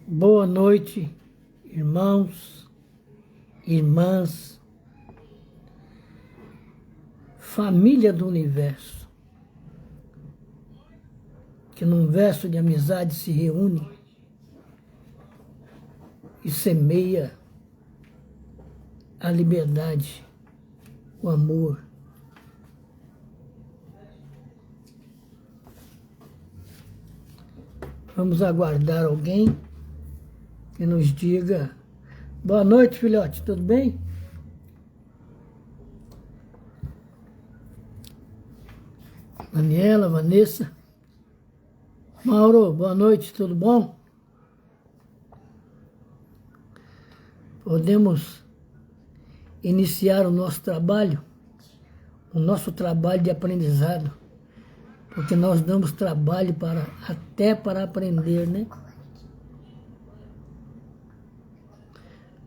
Boa noite, irmãos, irmãs, família do universo, que num verso de amizade se reúne e semeia a liberdade, o amor. Vamos aguardar alguém que nos diga: boa noite, filhote, tudo bem? Daniela, Vanessa, Mauro, boa noite, tudo bom? Podemos iniciar o nosso trabalho de aprendizado, porque nós damos trabalho até para aprender, né?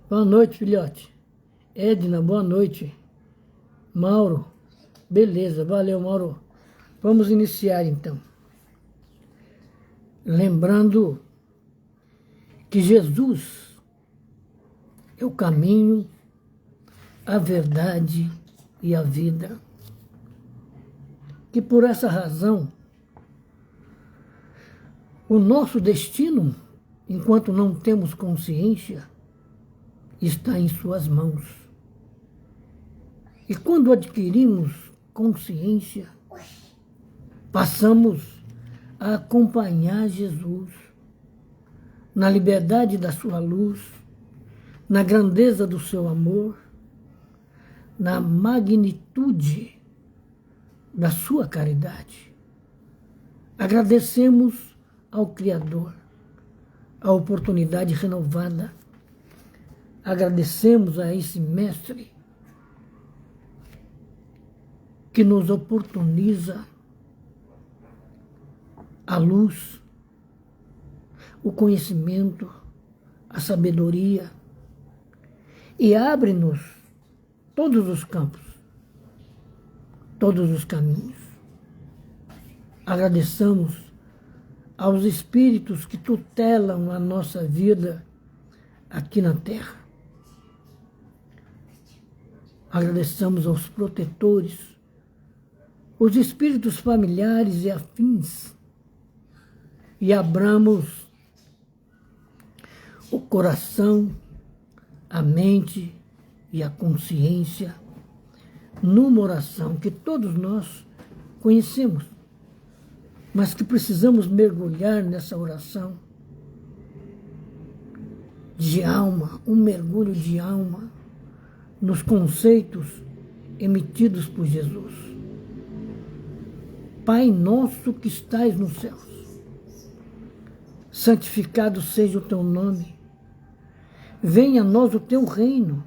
Boa noite, filhote. Edna, boa noite. Mauro, beleza, valeu, Mauro. Vamos iniciar, então. Lembrando que Jesus é o caminho, a verdade e a vida. Que por essa razão, o nosso destino, enquanto não temos consciência, está em suas mãos. E quando adquirimos consciência, passamos a acompanhar Jesus na liberdade da sua luz, na grandeza do seu amor, na magnitude da sua caridade. Agradecemos ao Criador a oportunidade renovada. Agradecemos a esse mestre que nos oportuniza a luz, o conhecimento, a sabedoria e abre-nos todos os campos, todos os caminhos. Agradeçamos aos espíritos que tutelam a nossa vida aqui na Terra. Agradecemos aos protetores, os espíritos familiares e afins, e abramos o coração, a mente e a consciência numa oração que todos nós conhecemos, mas que precisamos mergulhar nessa oração de alma, um mergulho de alma nos conceitos emitidos por Jesus. Pai nosso que estais nos céus, santificado seja o teu nome. Venha a nós o teu reino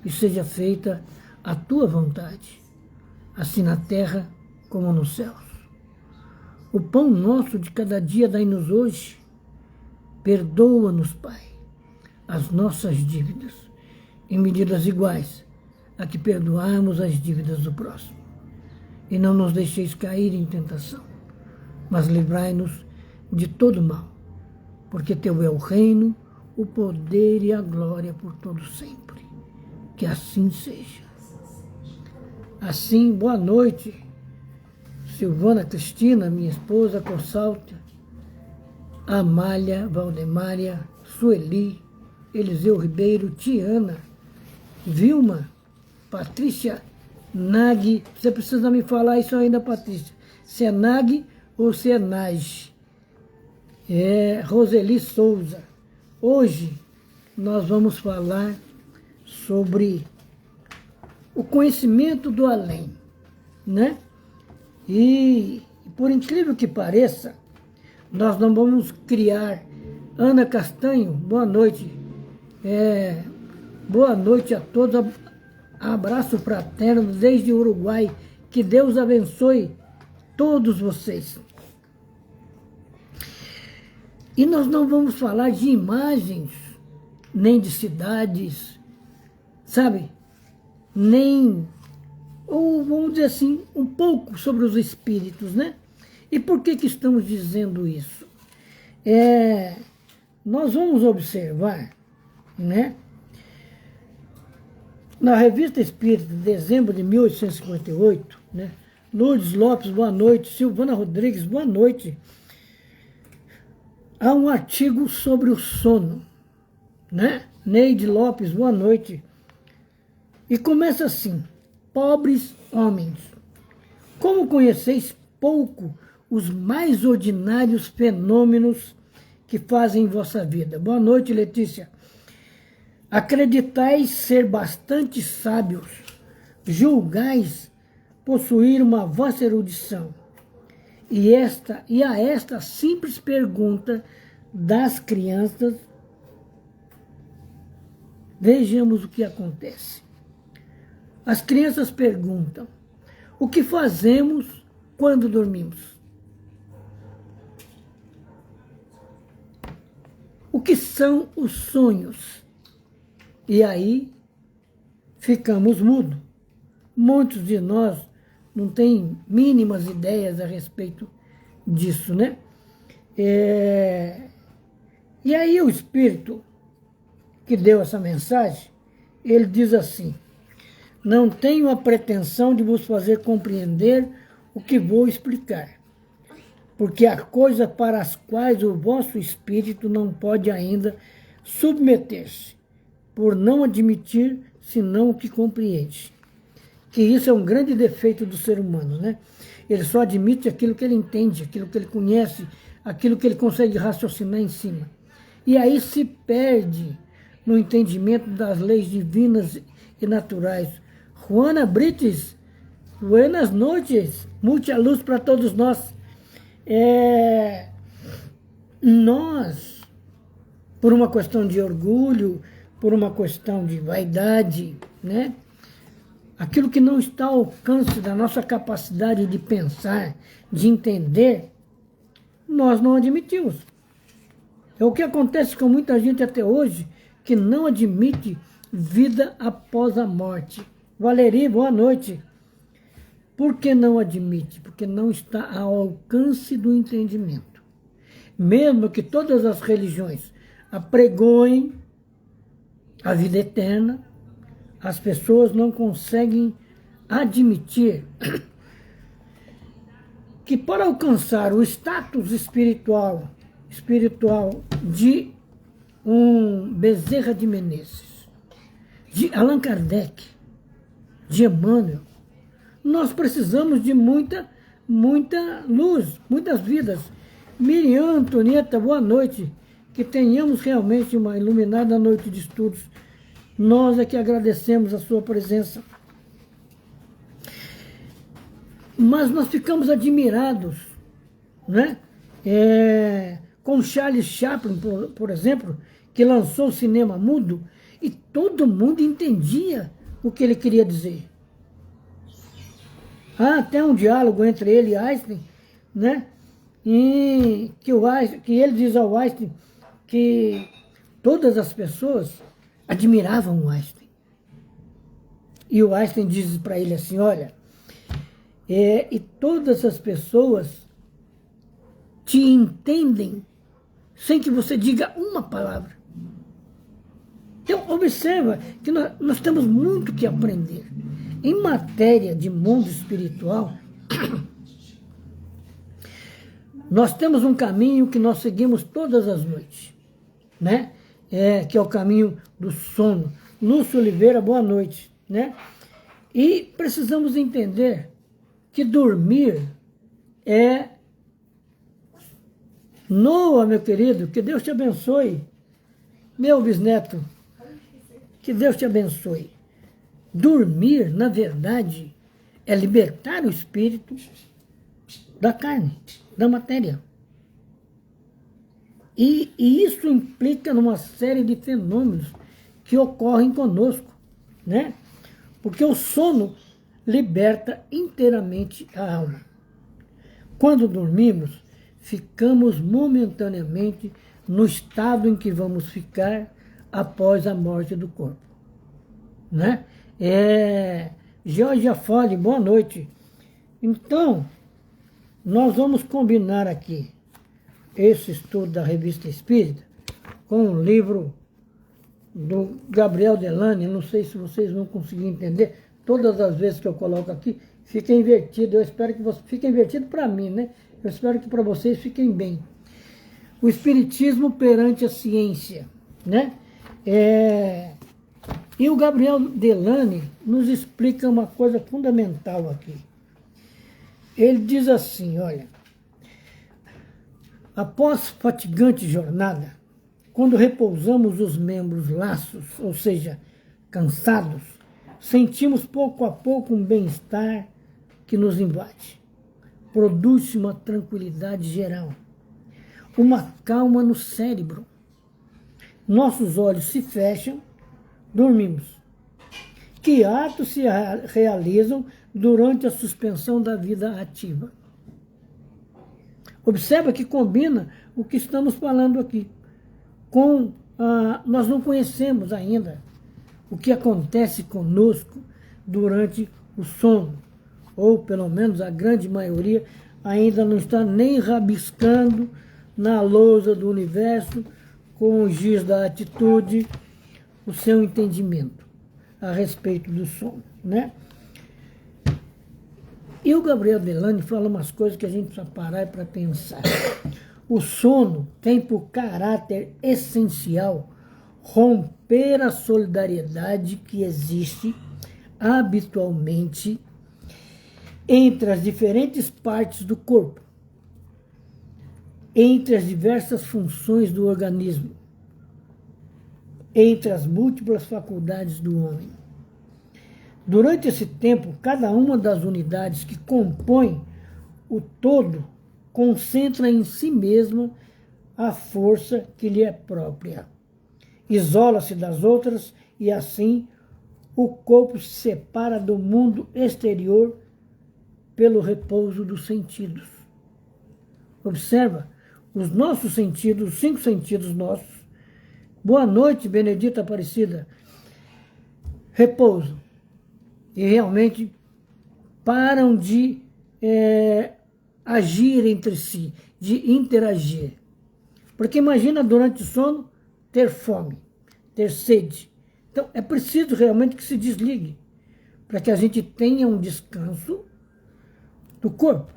e seja feita a tua vontade, assim na terra como nos céus. O pão nosso de cada dia dai-nos hoje. Perdoa-nos, Pai, as nossas dívidas, em medidas iguais a que perdoarmos as dívidas do próximo. E não nos deixeis cair em tentação, mas livrai-nos de todo mal, porque teu é o reino, o poder e a glória por todo sempre. Que assim seja. Assim, boa noite, Silvana Cristina, minha esposa, Consalta, Amália, Valdemária, Sueli, Eliseu Ribeiro, Tiana, Vilma, Patrícia, Nag. Você precisa me falar isso ainda, Patrícia. Se é Nag ou se é Nage. Roseli Souza. Hoje nós vamos falar sobre o conhecimento do além, né? E por incrível que pareça, nós não vamos criar. Ana Castanho, boa noite. Boa noite a todos. Abraço fraterno desde o Uruguai. Que Deus abençoe todos vocês. E nós não vamos falar de imagens, nem de cidades, sabe? Ou vamos dizer assim, um pouco sobre os espíritos, né? E por que estamos dizendo isso? nós vamos observar, né? Na Revista Espírita, de dezembro de 1858, né? Lourdes Lopes, boa noite. Silvana Rodrigues, boa noite. Há um artigo sobre o sono, né? Neide Lopes, boa noite. E começa assim: pobres homens, como conheceis pouco os mais ordinários fenômenos que fazem em vossa vida. Boa noite, Letícia. Acreditais ser bastante sábios, julgais possuir uma vasta erudição. E a esta simples pergunta das crianças, vejamos o que acontece. As crianças perguntam: o que fazemos quando dormimos? O que são os sonhos? E aí ficamos mudos. Muitos de nós não têm mínimas ideias a respeito disso, né? E aí o Espírito que deu essa mensagem, ele diz assim: não tenho a pretensão de vos fazer compreender o que vou explicar, porque há coisas para as quais o vosso espírito não pode ainda submeter-se, por não admitir senão o que compreende. Que isso é um grande defeito do ser humano, né? Ele só admite aquilo que ele entende, aquilo que ele conhece, aquilo que ele consegue raciocinar em cima. E aí se perde no entendimento das leis divinas e naturais. Juana Brites, buenas noches, muita luz para todos nós. Nós, por uma questão de orgulho, por uma questão de vaidade, né? Aquilo que não está ao alcance da nossa capacidade de pensar, de entender, nós não admitimos. É o que acontece com muita gente até hoje, que não admite vida após a morte. Valerie, boa noite. Por que não admite? Porque não está ao alcance do entendimento. Mesmo que todas as religiões apregoem a vida eterna, as pessoas não conseguem admitir que para alcançar o status espiritual de um Bezerra de Menezes, de Allan Kardec, de Emmanuel, nós precisamos de muita luz, muitas vidas. Miriam Antonieta, boa noite. Que tenhamos realmente uma iluminada noite de estudos. Nós é que agradecemos a sua presença. Mas nós ficamos admirados, né? Com Charles Chaplin, por exemplo, que lançou o cinema mudo e todo mundo entendia o que ele queria dizer. Há até um diálogo entre ele e Einstein, né? E que ele diz ao Einstein que todas as pessoas admiravam o Einstein. E o Einstein diz para ele assim: olha, e todas as pessoas te entendem sem que você diga uma palavra. Então, observa que nós temos muito que aprender. Em matéria de mundo espiritual, nós temos um caminho que nós seguimos todas as noites, né? Que é o caminho do sono. Lúcio Oliveira, boa noite, né? E precisamos entender que dormir é... Noah, meu querido, que Deus te abençoe. Meu bisneto, que Deus te abençoe. Dormir, na verdade, é libertar o espírito da carne, da matéria. E isso implica numa série de fenômenos que ocorrem conosco, né? Porque o sono liberta inteiramente a alma. Quando dormimos, ficamos momentaneamente no estado em que vamos ficar após a morte do corpo, né? Georgia Fole, boa noite. Então, nós vamos combinar aqui esse estudo da Revista Espírita com um livro do Gabriel Delany, não sei se vocês vão conseguir entender, todas as vezes que eu coloco aqui, fica invertido, eu espero que você fique invertido para mim, né? Eu espero que para vocês fiquem bem. O Espiritismo perante a ciência, né? E o Gabriel Delany nos explica uma coisa fundamental aqui. Ele diz assim, olha, após fatigante jornada, quando repousamos os membros laços, ou seja, cansados, sentimos pouco a pouco um bem-estar que nos invade. Produz-se uma tranquilidade geral, uma calma no cérebro. Nossos olhos se fecham, dormimos. Que atos se realizam durante a suspensão da vida ativa? Observa que combina o que estamos falando aqui. Nós não conhecemos ainda o que acontece conosco durante o sono, ou pelo menos a grande maioria ainda não está nem rabiscando na lousa do universo, com o giz da atitude, o seu entendimento a respeito do sono, né? E o Gabriel Delany fala umas coisas que a gente precisa parar para pensar. O sono tem por caráter essencial romper a solidariedade que existe habitualmente entre as diferentes partes do corpo, entre as diversas funções do organismo, entre as múltiplas faculdades do homem. Durante esse tempo, cada uma das unidades que compõem o todo concentra em si mesma a força que lhe é própria. Isola-se das outras e, assim, o corpo se separa do mundo exterior pelo repouso dos sentidos. Observa, os nossos sentidos, os 5 sentidos nossos. Boa noite, Benedita Aparecida. Repousam. E realmente param de agir entre si, de interagir. Porque imagina durante o sono ter fome, ter sede. Então é preciso realmente que se desligue, para que a gente tenha um descanso do corpo.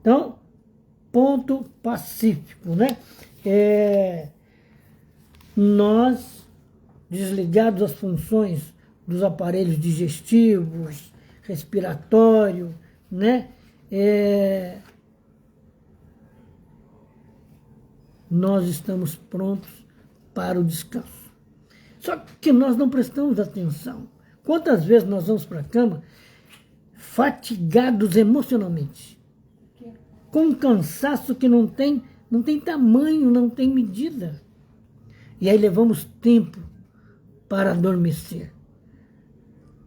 Então, ponto pacífico, né? Nós, desligados as funções dos aparelhos digestivos, respiratório, né? Nós estamos prontos para o descanso. Só que nós não prestamos atenção. Quantas vezes nós vamos para a cama fatigados emocionalmente, com um cansaço que não tem tamanho, não tem medida. E aí levamos tempo para adormecer,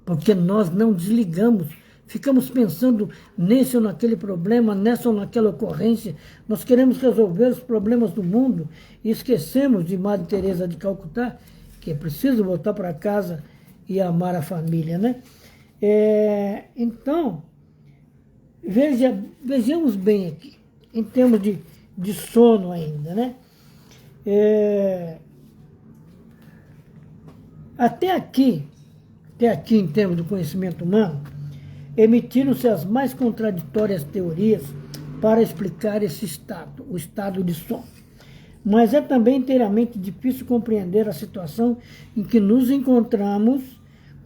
porque nós não desligamos, ficamos pensando nesse ou naquele problema, nessa ou naquela ocorrência. Nós queremos resolver os problemas do mundo e esquecemos de Madre Teresa de Calcutá, que é preciso voltar para casa e amar a família, né? Então, vejamos bem aqui, em termos de sono ainda, né? Até aqui, em termos do conhecimento humano, emitiram-se as mais contraditórias teorias para explicar esse estado, o estado de sono. Mas é também inteiramente difícil compreender a situação em que nos encontramos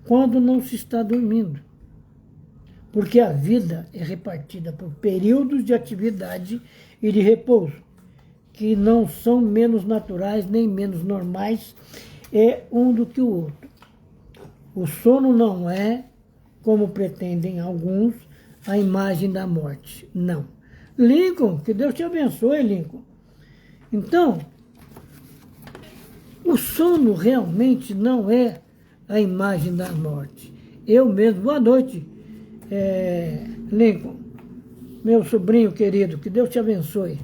quando não se está dormindo. Porque a vida é repartida por períodos de atividade e de repouso, que não são menos naturais nem menos normais, um do que o outro. O sono não é, como pretendem alguns, a imagem da morte. Não. Lincoln, que Deus te abençoe, Lincoln. Então, o sono realmente não é a imagem da morte. Eu mesmo, boa noite, Lincoln, meu sobrinho querido, que Deus te abençoe.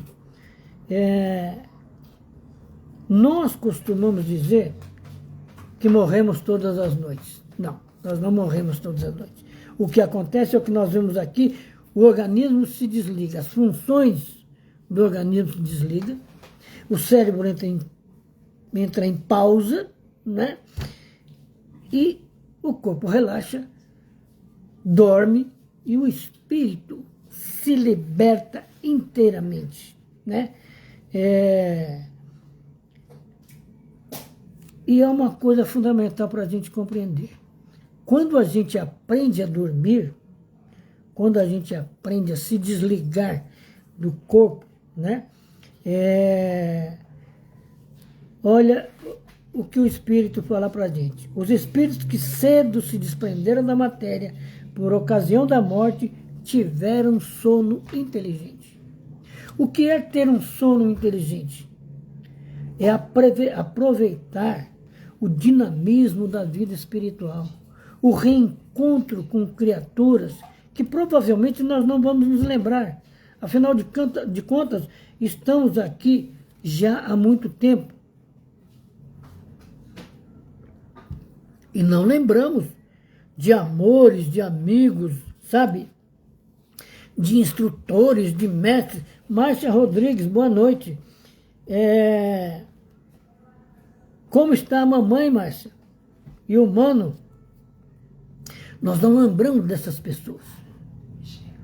Nós costumamos dizer que morremos todas as noites. Não, nós não morremos todas as noites. O que acontece é o que nós vemos aqui: o organismo se desliga, as funções do organismo se desligam, o cérebro entra em pausa, né? E o corpo relaxa, dorme e o espírito se liberta inteiramente, né? E é uma coisa fundamental para a gente compreender. Quando a gente aprende a dormir, quando a gente aprende a se desligar do corpo, né? Olha o que o Espírito fala para a gente. Os espíritos que cedo se desprenderam da matéria por ocasião da morte tiveram sono inteligente. O que é ter um sono inteligente? É aproveitar o dinamismo da vida espiritual, o reencontro com criaturas que provavelmente nós não vamos nos lembrar. Afinal de contas, estamos aqui já há muito tempo. E não lembramos de amores, de amigos, sabe? De instrutores, de mestres. Márcia Rodrigues, boa noite. Como está a mamãe, Márcia? E o Mano? Nós não lembramos dessas pessoas.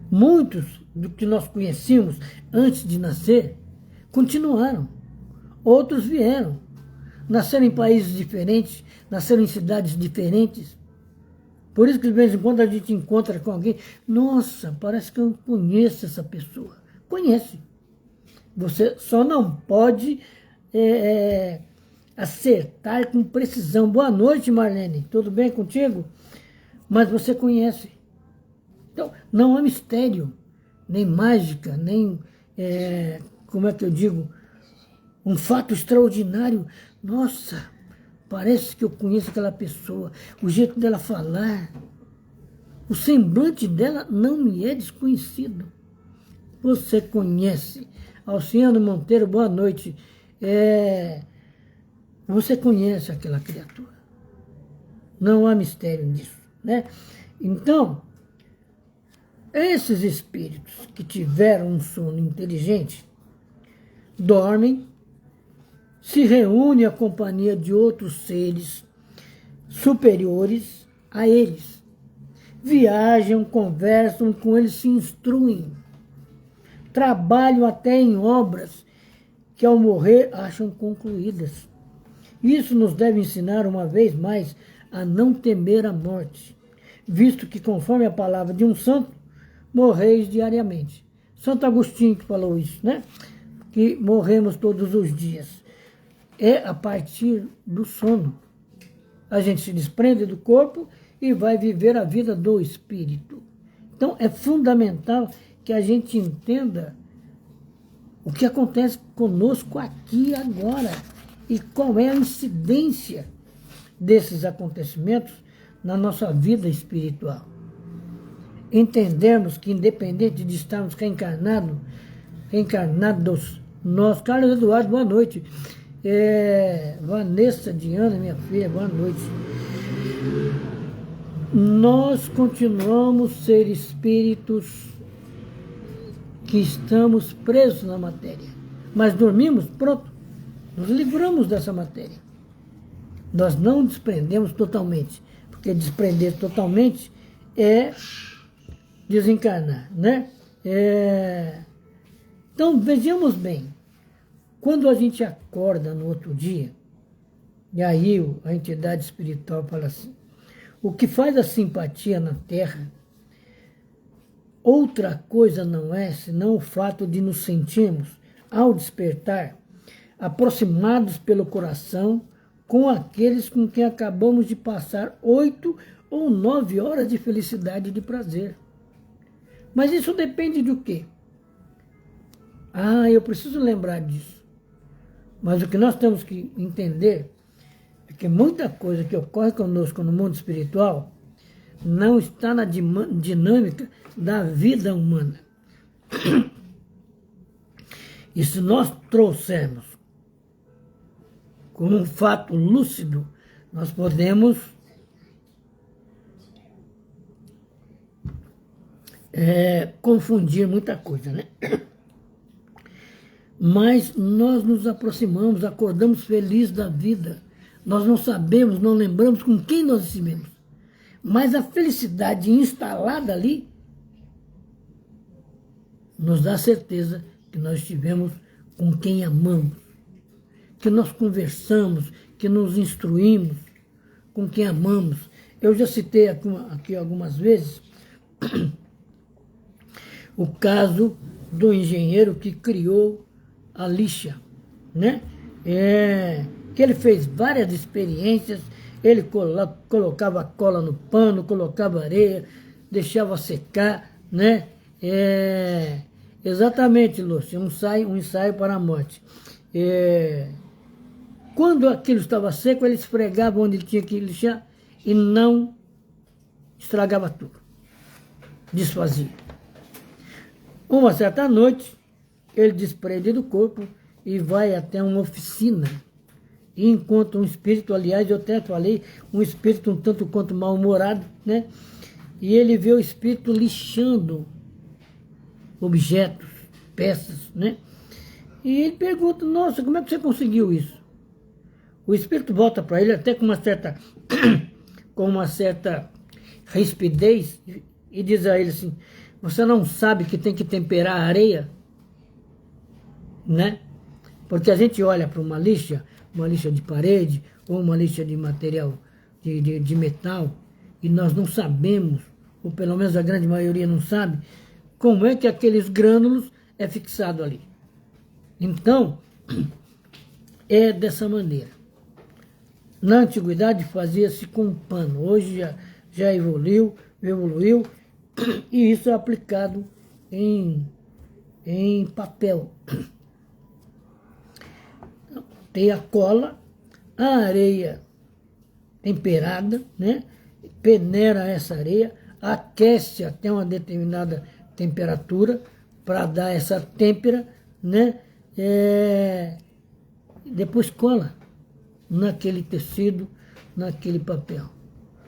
Muitos do que nós conhecíamos antes de nascer continuaram. Outros vieram. Nasceram em países diferentes, nasceram em cidades diferentes. Por isso que de vez em quando a gente encontra com alguém, nossa, parece que eu conheço essa pessoa. Conhece. Você só não pode acertar com precisão. Boa noite, Marlene. Tudo bem contigo? Mas você conhece. Então, não há mistério, nem mágica, nem, como é que eu digo, um fato extraordinário. Nossa, parece que eu conheço aquela pessoa, o jeito dela falar, o semblante dela não me é desconhecido. Você conhece. Alciano Monteiro, boa noite. Você conhece aquela criatura. Não há mistério nisso, né? Então, esses espíritos que tiveram um sono inteligente dormem, se reúnem à companhia de outros seres superiores a eles. Viajam, conversam com eles, se instruem. Trabalham até em obras que ao morrer acham concluídas. Isso nos deve ensinar uma vez mais a não temer a morte, visto que, conforme a palavra de um santo, morreis diariamente. Santo Agostinho que falou isso, né? Que morremos todos os dias. É a partir do sono. A gente se desprende do corpo e vai viver a vida do espírito. Então, é fundamental que a gente entenda o que acontece conosco aqui e agora e qual é a incidência desses acontecimentos na nossa vida espiritual. Entendermos que, independente de estarmos reencarnados nós... Carlos Eduardo, boa noite. Vanessa Diana, minha filha, boa noite. Nós continuamos a ser espíritos que estamos presos na matéria. Mas dormimos, pronto, nos livramos dessa matéria. Nós não desprendemos totalmente, porque desprender totalmente é desencarnar, né? Então, vejamos bem, quando a gente acorda no outro dia, e aí a entidade espiritual fala assim, o que faz a simpatia na Terra, outra coisa não é senão o fato de nos sentirmos, ao despertar, aproximados pelo coração com aqueles com quem acabamos de passar 8 ou 9 horas de felicidade e de prazer. Mas isso depende do quê? Eu preciso lembrar disso. Mas o que nós temos que entender é que muita coisa que ocorre conosco no mundo espiritual não está na dinâmica da vida humana. E se nós trouxermos como um fato lúcido, nós podemos confundir muita coisa, né? mas nós nos aproximamos, acordamos felizes da vida. Nós não sabemos, não lembramos com quem nós estivemos. Mas a felicidade instalada ali nos dá certeza que nós estivemos com quem amamos, que nós conversamos, que nos instruímos com quem amamos. Eu já citei aqui algumas vezes o caso do engenheiro que criou a lixa, né? Que ele fez várias experiências, ele colocava cola no pano, colocava areia, deixava secar, né? Exatamente, Lúcia, um ensaio para a morte. Quando aquilo estava seco, ele esfregava onde ele tinha que lixar e não estragava tudo, desfazia. Uma certa noite, ele desprende do corpo e vai até uma oficina e encontra um espírito, aliás, eu até falei, um espírito um tanto quanto mal-humorado, né? E ele vê o espírito lixando objetos, peças, né? E ele pergunta, nossa, como é que você conseguiu isso? O espírito volta para ele até com uma certa rispidez e diz a ele assim, você não sabe que tem que temperar a areia? Né? Porque a gente olha para uma lixa de parede, ou uma lixa de material de metal, e nós não sabemos, ou pelo menos a grande maioria não sabe, como é que aqueles grânulos é fixado ali. Então, é dessa maneira. Na antiguidade fazia-se com pano, hoje já evoluiu, e isso é aplicado em papel. Tem a cola, a areia temperada, né? Peneira essa areia, aquece até uma determinada temperatura para dar essa têmpera, né? Depois cola naquele tecido, naquele papel.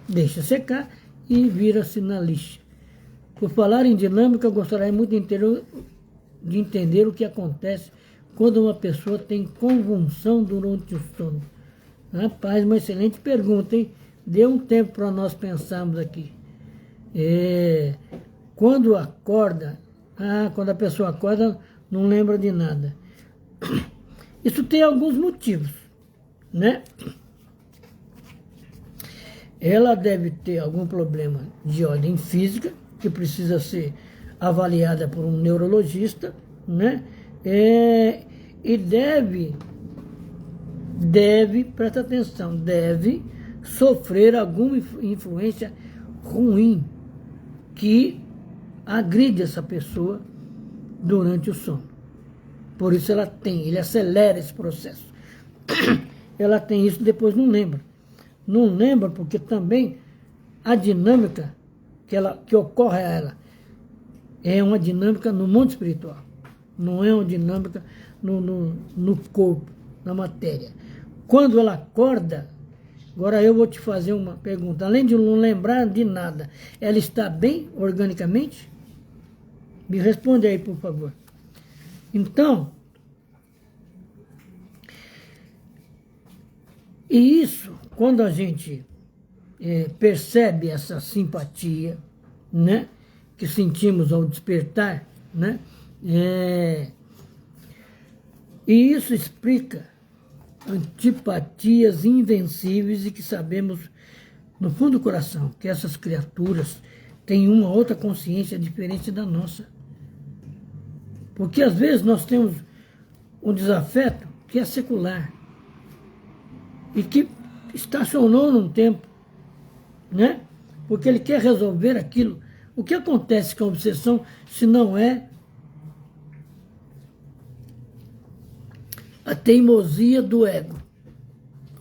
Deixa secar e vira-se na lixa. Por falar em dinâmica, eu gostaria muito de entender o que acontece quando uma pessoa tem convulsão durante o sono. Rapaz, uma excelente pergunta, hein? Dê um tempo para nós pensarmos aqui. Quando a pessoa acorda, não lembra de nada. Isso tem alguns motivos, né? Ela deve ter algum problema de ordem física, que precisa ser avaliada por um neurologista, né? E deve, presta atenção, deve sofrer alguma influência ruim que agride essa pessoa durante o sono. Por isso ele acelera esse processo. Ela tem isso, depois não lembra. Não lembra porque também a dinâmica que ocorre a ela é uma dinâmica no mundo espiritual. Não é uma dinâmica no corpo, na matéria. Quando ela acorda, agora eu vou te fazer uma pergunta. Além de não lembrar de nada, ela está bem organicamente? Me responde aí, por favor. Então, e isso, quando a gente percebe essa simpatia, né, que sentimos ao despertar, né, e isso explica antipatias invencíveis e que sabemos no fundo do coração que essas criaturas têm uma outra consciência diferente da nossa. Porque às vezes nós temos um desafeto que é secular e que estacionou num tempo, né? Porque ele quer resolver aquilo. O que acontece com a obsessão se não é a teimosia do ego,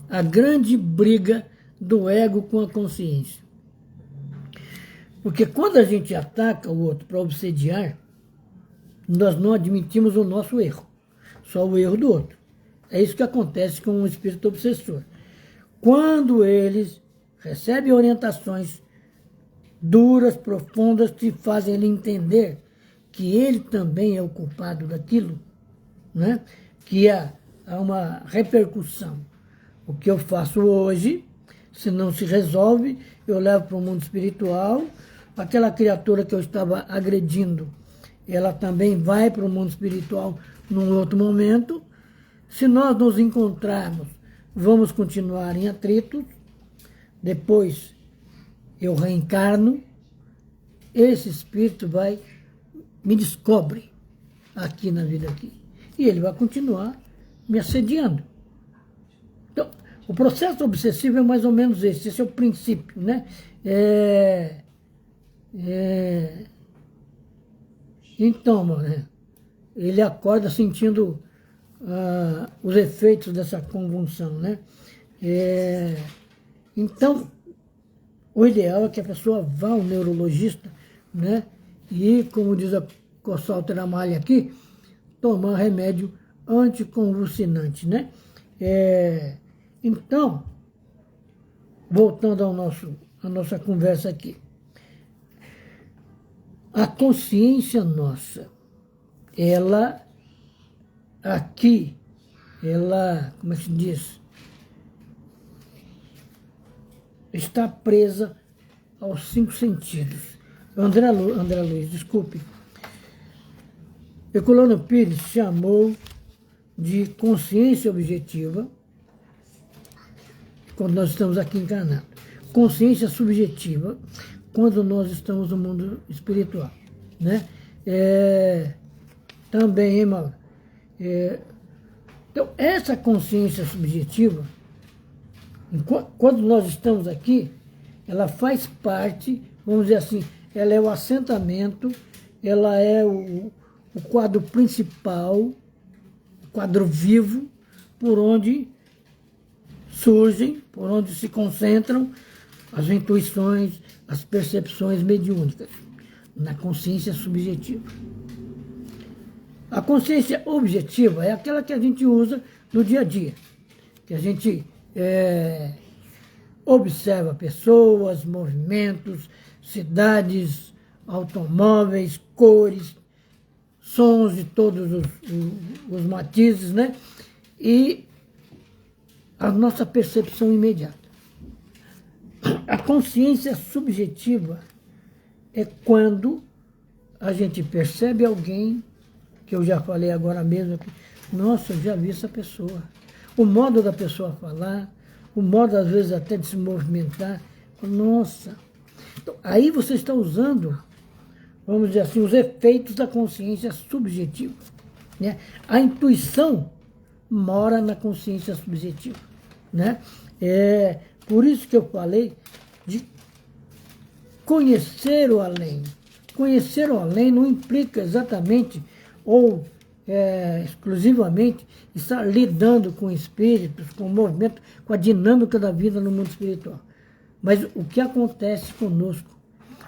a grande briga do ego com a consciência? Porque quando a gente ataca o outro para obsediar, nós não admitimos o nosso erro, só o erro do outro. É isso que acontece com o espírito obsessor. Quando eles recebem orientações duras, profundas, que fazem ele entender que ele também é o culpado daquilo, né? Que há uma repercussão. O que eu faço hoje, se não se resolve, eu levo para o mundo espiritual. Aquela criatura que eu estava agredindo, ela também vai para o mundo espiritual num outro momento. Se nós nos encontrarmos, vamos continuar em atritos. Depois eu reencarno, esse espírito me descobre aqui na vida aqui. E ele vai continuar me assediando. Então, o processo obsessivo é mais ou menos esse é o princípio, né? Então, mano, ele acorda sentindo os efeitos dessa convulsão, né? Então, o ideal é que a pessoa vá ao neurologista, né? E, como diz a Cossal Teramalha aqui, tomar remédio anticonvulsinante, né? Então, voltando à nossa conversa aqui, a consciência nossa, ela, como é que se diz? Está presa aos 5 sentidos. André Luiz, desculpe. Herculano Pires chamou de consciência objetiva, quando nós estamos aqui encarnados. Consciência subjetiva, quando nós estamos no mundo espiritual, né? Também, hein, Mauro? Então, essa consciência subjetiva, quando nós estamos aqui, ela faz parte, vamos dizer assim, ela é o assentamento, ela é o quadro principal, o quadro vivo, por onde surgem, por onde se concentram as intuições, as percepções mediúnicas, na consciência subjetiva. A consciência objetiva é aquela que a gente usa no dia a dia, que a gente observa pessoas, movimentos, cidades, automóveis, cores, sons de todos os matizes, né? E a nossa percepção imediata. A consciência subjetiva é quando a gente percebe alguém, que eu já falei agora mesmo aqui, nossa, eu já vi essa pessoa. O modo da pessoa falar, o modo, às vezes, até de se movimentar, nossa. Então, aí você está usando, vamos dizer assim, os efeitos da consciência subjetiva, né? A intuição mora na consciência subjetiva, né? Por isso que eu falei de conhecer o além. Conhecer o além não implica exatamente ou exclusivamente estar lidando com espíritos, com o movimento, com a dinâmica da vida no mundo espiritual. Mas o que acontece conosco,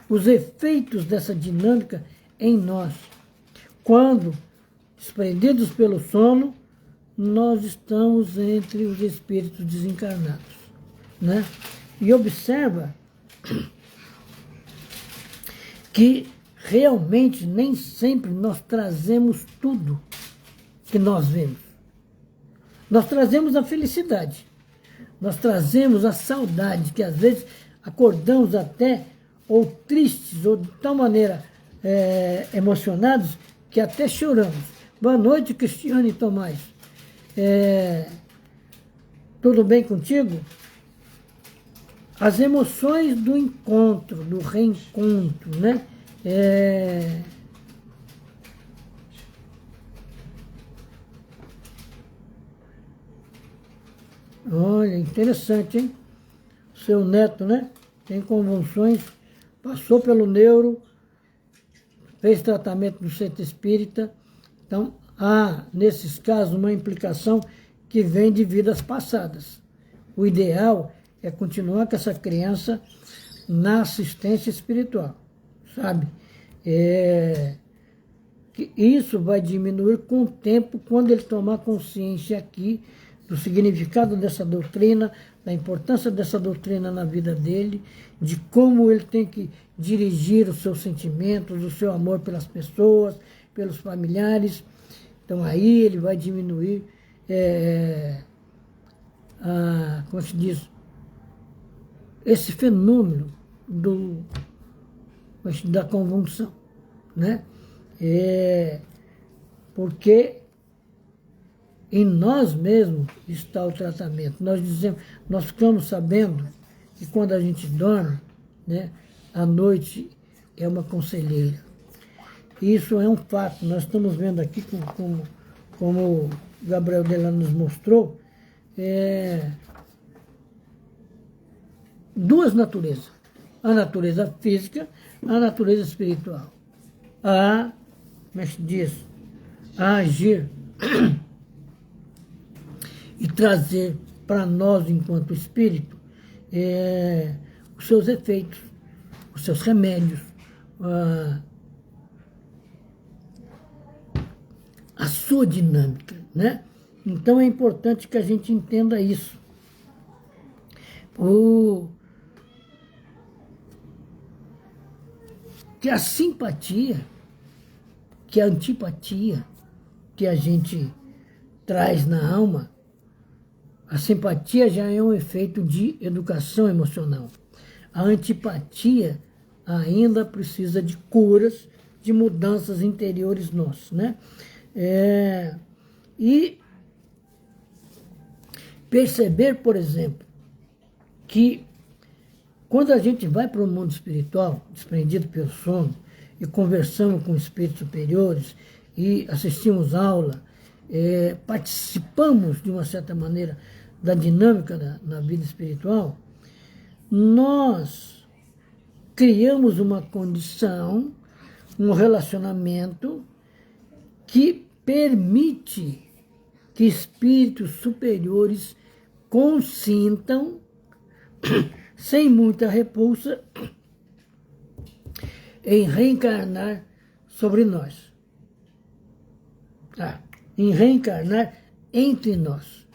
os efeitos dessa dinâmica em nós, quando, desprendidos pelo sono, nós estamos entre os espíritos desencarnados, né? E observa que realmente nem sempre nós trazemos tudo que nós vemos. Nós trazemos a felicidade, nós trazemos a saudade, que às vezes acordamos até ou tristes, ou de tal maneira emocionados, que até choramos. Boa noite, Cristiane e Tomás. Tudo bem contigo? As emoções do encontro, do reencontro, né? Olha, interessante, hein? Seu neto, né? Tem convulsões, passou pelo neuro, fez tratamento no centro espírita. Então, há, nesses casos, uma implicação que vem de vidas passadas. O ideal é continuar com essa criança na assistência espiritual, sabe? Que isso vai diminuir com o tempo, quando ele tomar consciência aqui do significado dessa doutrina, da importância dessa doutrina na vida dele, de como ele tem que dirigir os seus sentimentos, o seu amor pelas pessoas, pelos familiares. Então aí ele vai diminuir, como se diz, esse fenômeno da convulsão, né? Porque em nós mesmos está o tratamento. Nós ficamos sabendo que quando a gente dorme, né, a noite é uma conselheira. Isso é um fato. Nós estamos vendo aqui, como o Gabriel Delano nos mostrou, duas naturezas. A natureza física, a natureza espiritual. Como é que se diz? A agir e trazer para nós, enquanto espírito, os seus efeitos, os seus remédios, a sua dinâmica, né? Então é importante que a gente entenda isso. Que a simpatia, que a antipatia que a gente traz na alma, a simpatia já é um efeito de educação emocional. A antipatia ainda precisa de curas, de mudanças interiores nossas, né? E perceber, por exemplo, que quando a gente vai para o mundo espiritual, desprendido pelo sono, e conversamos com espíritos superiores, e assistimos aula, participamos, de uma certa maneira, da dinâmica na vida espiritual, nós criamos uma condição, um relacionamento que permite que espíritos superiores consintam, sem muita repulsa, em reencarnar sobre nós. Em reencarnar entre nós.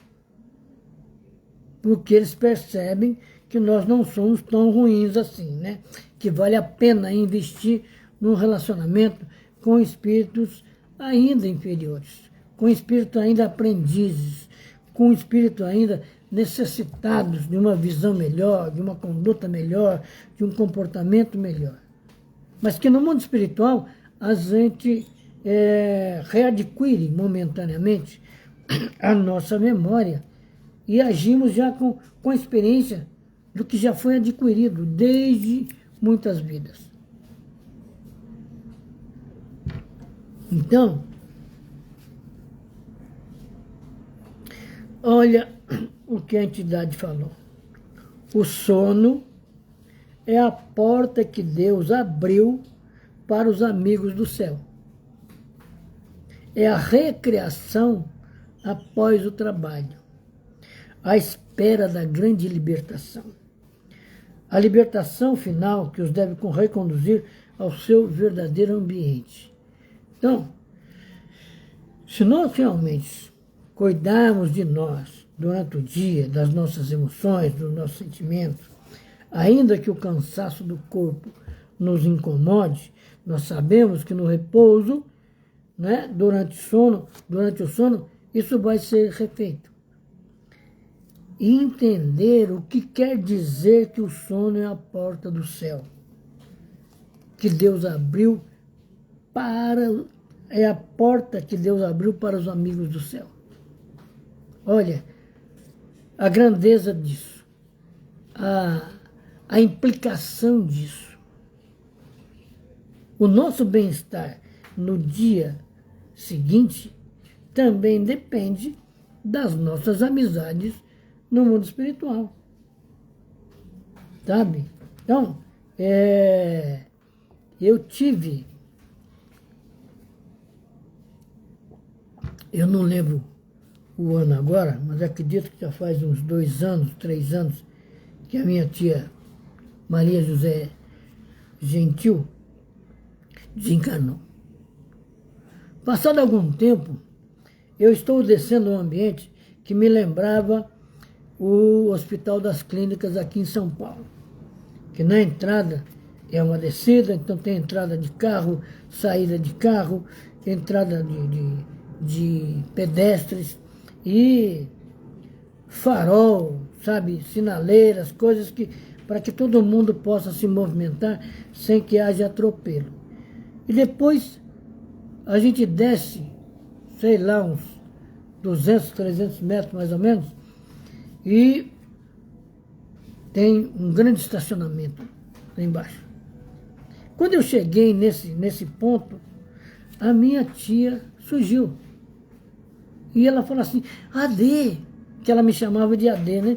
Porque eles percebem que nós não somos tão ruins assim, né? Que vale a pena investir num relacionamento com espíritos ainda inferiores, com espíritos ainda aprendizes, com espíritos ainda necessitados de uma visão melhor, de uma conduta melhor, de um comportamento melhor. Mas que no mundo espiritual a gente readquire momentaneamente a nossa memória e agimos já com a experiência do que já foi adquirido desde muitas vidas. Então, olha o que a entidade falou. O sono é a porta que Deus abriu para os amigos do céu. É a recreação após o trabalho, à espera da grande libertação. A libertação final que os deve reconduzir ao seu verdadeiro ambiente. Então, se nós realmente cuidarmos de nós durante o dia, das nossas emoções, dos nossos sentimentos, ainda que o cansaço do corpo nos incomode, nós sabemos que no repouso, né, durante o sono, isso vai ser refeito. E entender o que quer dizer que o sono é a porta do céu, que Deus abriu é a porta que Deus abriu para os amigos do céu. Olha, a grandeza disso, a implicação disso. O nosso bem-estar no dia seguinte também depende das nossas amizades no mundo espiritual. Sabe? Então, eu não lembro o ano agora, mas acredito que já faz uns 2 anos, 3 anos, que a minha tia Maria José Gentil desencarnou. Passado algum tempo, eu estou descendo um ambiente que me lembrava o Hospital das Clínicas aqui em São Paulo, que na entrada é uma descida, então tem entrada de carro, saída de carro, entrada de pedestres e farol, sabe, sinaleiras, coisas que para que todo mundo possa se movimentar sem que haja atropelo. E depois a gente desce, sei lá, uns 200, 300 metros mais ou menos, e tem um grande estacionamento lá embaixo. Quando eu cheguei nesse ponto, a minha tia surgiu. E ela falou assim, AD, que ela me chamava de AD, né?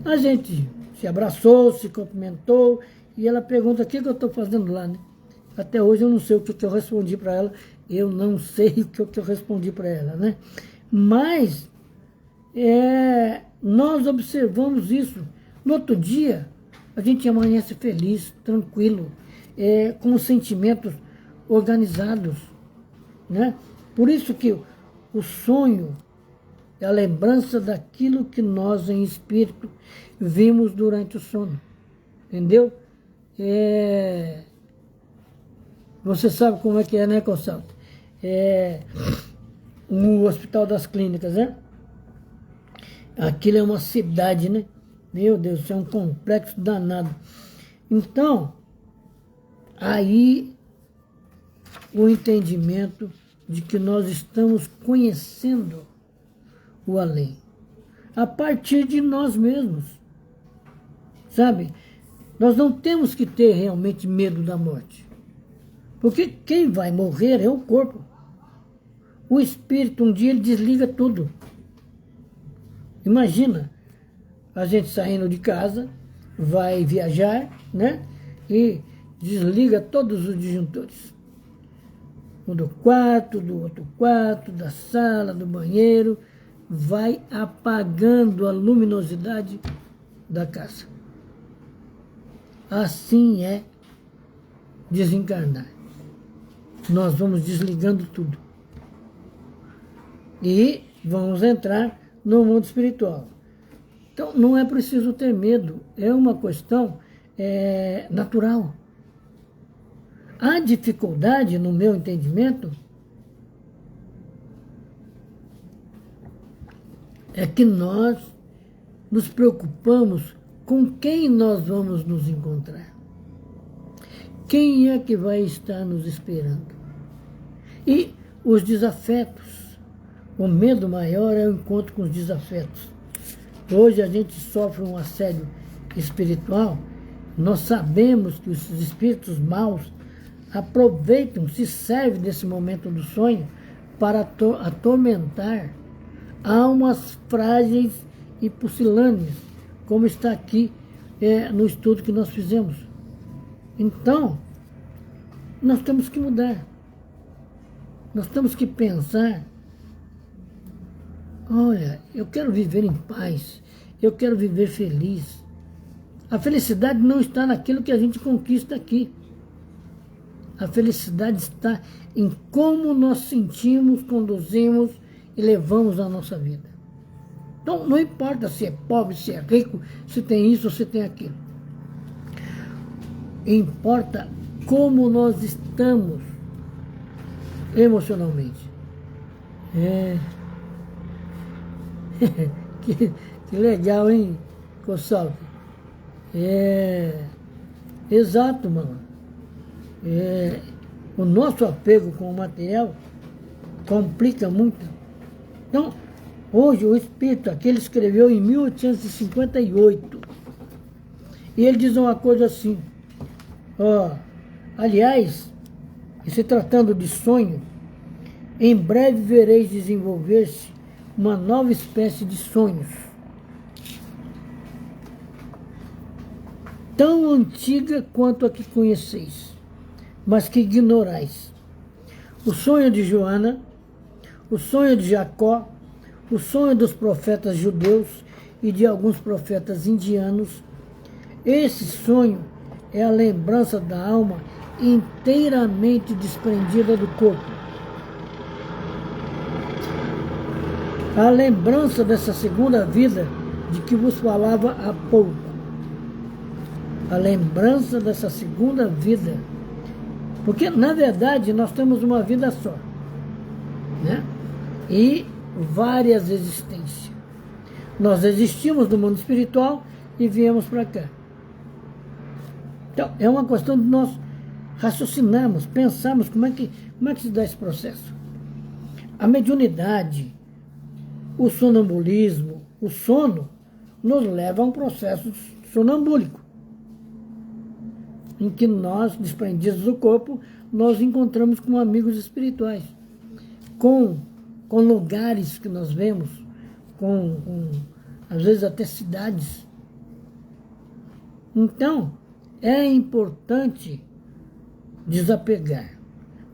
A gente se abraçou, se cumprimentou, e ela pergunta o que eu estou fazendo lá, né? Até hoje eu não sei o que eu respondi para ela, eu não sei o que eu respondi para ela, né? Mas nós observamos isso. No outro dia, a gente amanhece feliz, tranquilo, com os sentimentos organizados, né? Por isso que o sonho é a lembrança daquilo que nós, em espírito, vimos durante o sono. Entendeu? Você sabe como é que é, né, Consalto? No Hospital das Clínicas, né? Aquilo é uma cidade, né? Meu Deus, isso é um complexo danado. Então, aí o entendimento de que nós estamos conhecendo o além, a partir de nós mesmos, sabe? Nós não temos que ter realmente medo da morte, porque quem vai morrer é o corpo. O espírito, um dia, ele desliga tudo. Imagina, a gente saindo de casa, vai viajar, né? E desliga todos os disjuntores. Um do quarto, do outro quarto, da sala, do banheiro, vai apagando a luminosidade da casa. Assim é desencarnar. Nós vamos desligando tudo. E vamos entrar no mundo espiritual. Então, não é preciso ter medo, é uma questão natural. A dificuldade, no meu entendimento, é que nós nos preocupamos com quem nós vamos nos encontrar. Quem é que vai estar nos esperando? E os desafetos. O medo maior é o encontro com os desafetos. Hoje a gente sofre um assédio espiritual. Nós sabemos que os espíritos maus aproveitam, se servem desse momento do sonho para atormentar almas frágeis e pusilâneas, como está aqui no estudo que nós fizemos. Então, nós temos que mudar. Nós temos que pensar, olha, eu quero viver em paz, eu quero viver feliz. A felicidade não está naquilo que a gente conquista aqui. A felicidade está em como nós sentimos, conduzimos e levamos a nossa vida. Então, não importa se é pobre, se é rico, se tem isso ou se tem aquilo. Importa como nós estamos emocionalmente. Que legal, hein, Consalvo? Exato, mano. O nosso apego com o material complica muito. Então, hoje o Espírito aqui, ele escreveu em 1858. E ele diz uma coisa assim, aliás, se tratando de sonho, em breve vereis desenvolver-se uma nova espécie de sonhos, tão antiga quanto a que conheceis, mas que ignorais. O sonho de Joana, o sonho de Jacó, o sonho dos profetas judeus e de alguns profetas indianos. Esse sonho é a lembrança da alma inteiramente desprendida do corpo. A lembrança dessa segunda vida de que vos falava há pouco. A lembrança dessa segunda vida. Porque, na verdade, nós temos uma vida só. né? E várias existências. Nós existimos no mundo espiritual e viemos para cá. Então, é uma questão de nós raciocinarmos, pensarmos como é que se dá esse processo. A mediunidade, o sonambulismo, o sono, nos leva a um processo sonambúlico, em que nós, desprendidos do corpo, nós encontramos com amigos espirituais, com lugares que nós vemos, às vezes até cidades. Então, é importante desapegar,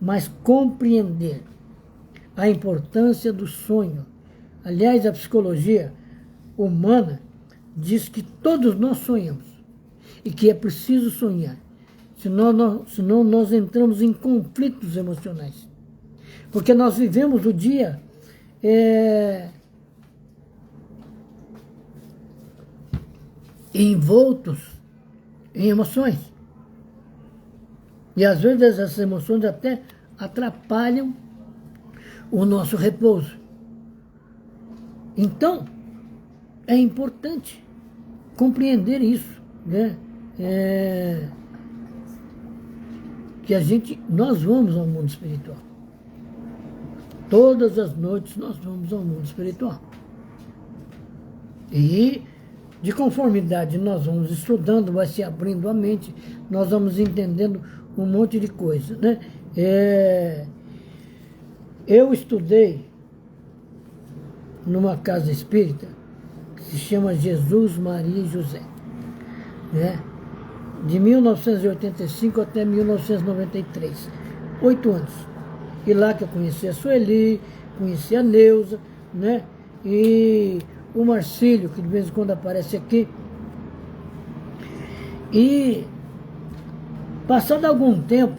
mas compreender a importância do sonho. Aliás, a psicologia humana diz que todos nós sonhamos e que é preciso sonhar, senão nós entramos em conflitos emocionais. Porque nós vivemos o dia envoltos em emoções. E às vezes essas emoções até atrapalham o nosso repouso. Então, é importante compreender isso, né? Que nós vamos ao mundo espiritual. Todas as noites nós vamos ao mundo espiritual. E, de conformidade, nós vamos estudando, vai se abrindo a mente, nós vamos entendendo um monte de coisa, né? Eu estudei numa casa espírita que se chama Jesus, Maria e José, né? De 1985 até 1993, 8 anos. E lá que eu conheci a Sueli, conheci a Neuza, né? E o Marcílio, que de vez em quando aparece aqui. E, passado algum tempo,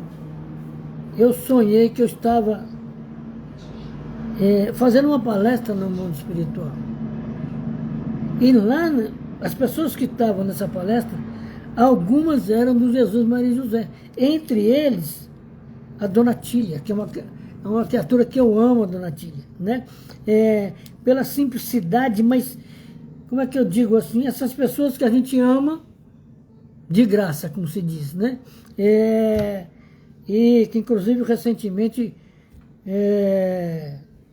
eu sonhei que eu estava fazendo uma palestra no mundo espiritual. E lá, as pessoas que estavam nessa palestra, algumas eram do Jesus, Maria e José. Entre eles, a Dona Tília, que é uma criatura que eu amo, a Dona Tília, né? Pela simplicidade, mas, como é que eu digo assim, essas pessoas que a gente ama de graça, como se diz, né? E que, inclusive, recentemente,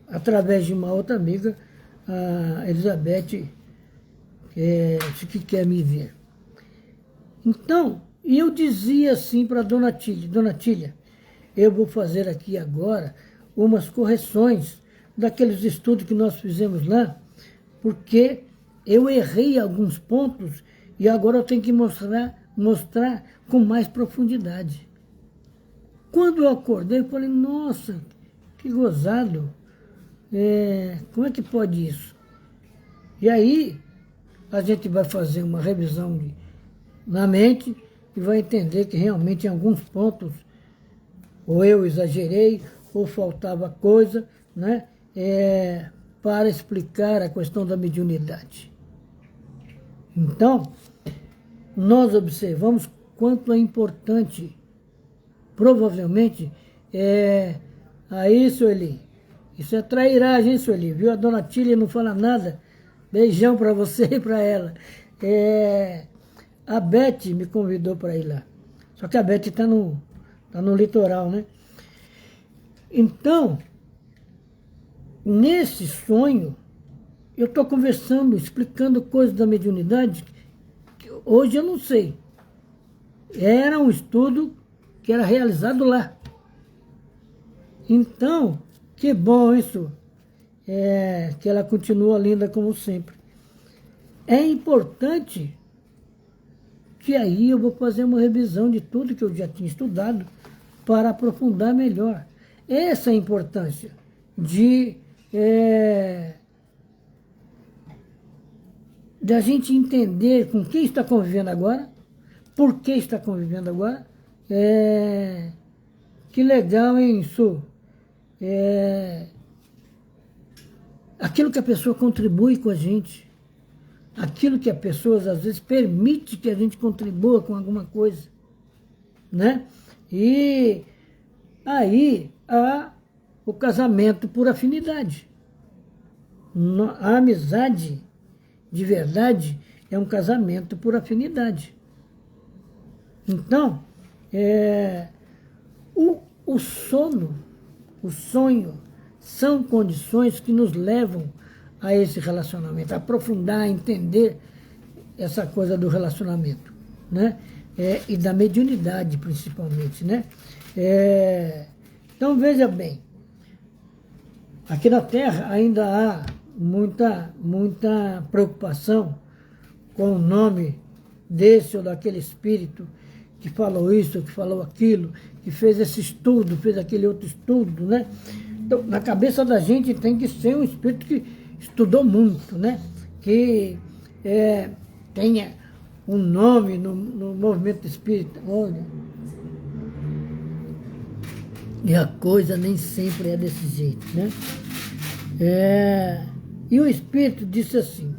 através de uma outra amiga, a Elizabeth, que quer me ver. Então, eu dizia assim para Dona Tília, eu vou fazer aqui agora umas correções daqueles estudos que nós fizemos lá, porque eu errei alguns pontos e agora eu tenho que mostrar com mais profundidade. Quando eu acordei, eu falei, nossa, que gozado, como é que pode isso? E aí, a gente vai fazer uma revisão na mente e vai entender que realmente em alguns pontos ou eu exagerei, ou faltava coisa, né, para explicar a questão da mediunidade. Então, nós observamos quanto é importante, provavelmente, aí, Sueli, isso é trairagem, hein, Sueli, viu? A Dona Tília não fala nada, beijão para você e para ela. A Beth me convidou para ir lá, só que a Beth está no litoral, né? Então, nesse sonho, eu estou conversando, explicando coisas da mediunidade que hoje eu não sei. Era um estudo que era realizado lá. Então, que bom isso, que ela continua linda como sempre. É importante que aí eu vou fazer uma revisão de tudo que eu já tinha estudado para aprofundar melhor. Essa é a importância de a gente entender com quem está convivendo agora, por que está convivendo agora. Que legal, hein, Su? Aquilo que a pessoa contribui com a gente, aquilo que a pessoa, às vezes, permite que a gente contribua com alguma coisa, né? E aí há o casamento por afinidade. A amizade de verdade é um casamento por afinidade. Então, o sono, o sonho, são condições que nos levam a esse relacionamento, a aprofundar, a entender essa coisa do relacionamento, né? E da mediunidade, principalmente, né? Então, veja bem, aqui na Terra ainda há muita preocupação com o nome desse ou daquele espírito que falou isso, que falou aquilo, que fez esse estudo, fez aquele outro estudo, né? Então, na cabeça da gente tem que ser um espírito que estudou muito, né? Que tenha um nome no movimento espírita. Olha, e a coisa nem sempre é desse jeito, né? E o espírito disse assim: